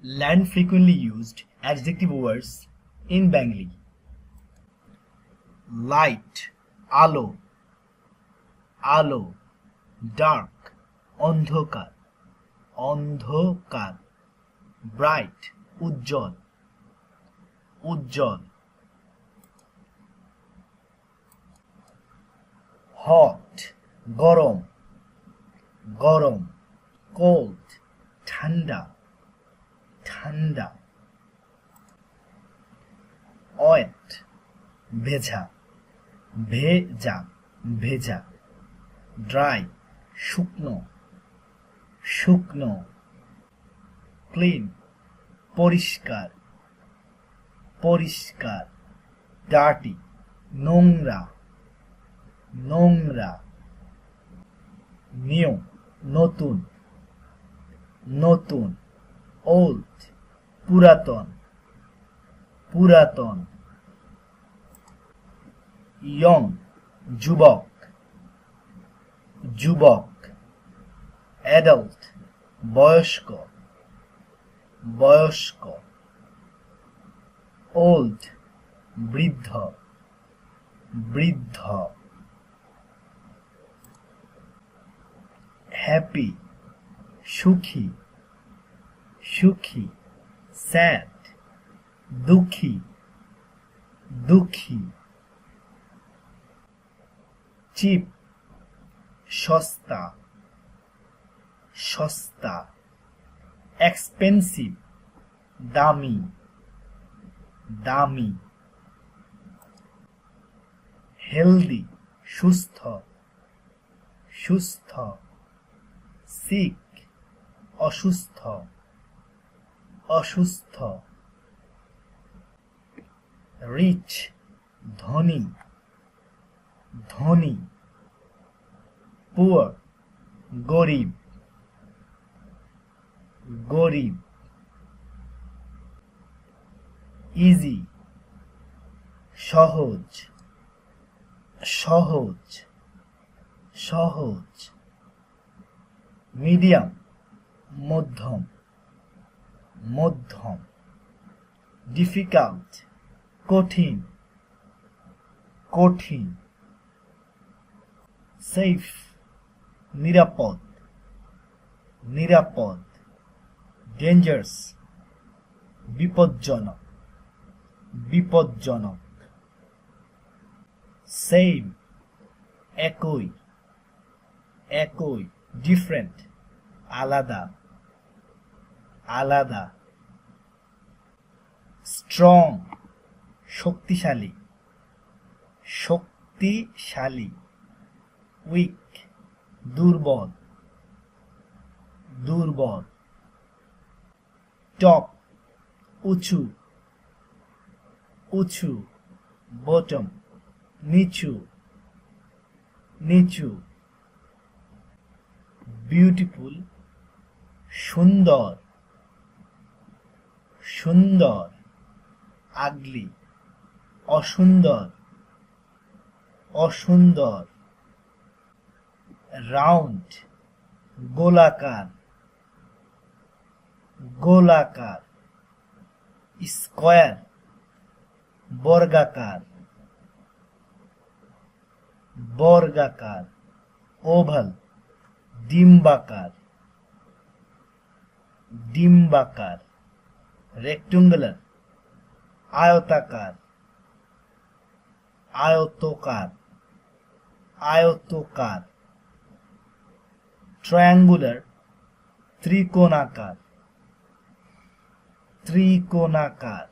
Learn frequently used adjective words in Bengali. Light, alo, alo, dark, ondhokar, ondhokar, bright, ujjol, ujjol, hot, gorom, gorom, cold, thanda, thanda, wet, bheja, bheja, bheja, dry, শুকনো, শুকনো, clean, পরিষ্কার, পরিষ্কার, dirty, নোংরা, নোংরা, new, নতুন, নতুন, old, পুরাতন, পুরাতন, young, যুবক, যুবক, adult, বয়স্ক, বয়স্ক, old, বৃদ্ধ, বৃদ্ধ, happy, সুখী, সুখী, sad, দুঃখী, দুঃখী, cheap, সস্তা, সস্তা, expensive, দামি, দামি, healthy, সুস্থ, সুস্থ, sick, অসুস্থ, অসুস্থ, rich, ধনী, ধনী, poor, গরিব, গরিব, easy, সহজ, সহজ, সহজ, মিডিয়াম, মধ্যম, মধ্যম, ডিফিকাল্ট, কঠিন, কঠিন, সেফ, নিরাপদ, নিরাপদ, ডেঞ্জারাস, বিপজ্জনক, বিপজ্জনক, সেম, একই, একই, ডিফারেন্ট, আলাদা, আলাদা, স্ট্রং, শক্তিশালী, শক্তিশালী, উইক, দুর্বল, দুর্বল, টপ, উঁচু, উঁচু, বটম, নিচু, নিচু, বিউটিফুল, সুন্দর, সুন্দর, আগলি, অসুন্দর, অসুন্দর, রাউন্ড, গোলাকার, গোলাকার, স্কয়ার, বর্গাকার, বর্গাকার, ওভাল, ডিম্বাকার, ডিম্বাকার, রেক্ট্যাঙ্গুলার, আয়তাকার, আয়তকার, আয়তকার, ট্রায়াঙ্গুলার, ত্রিকোণাকার, ত্রিকোণাকার,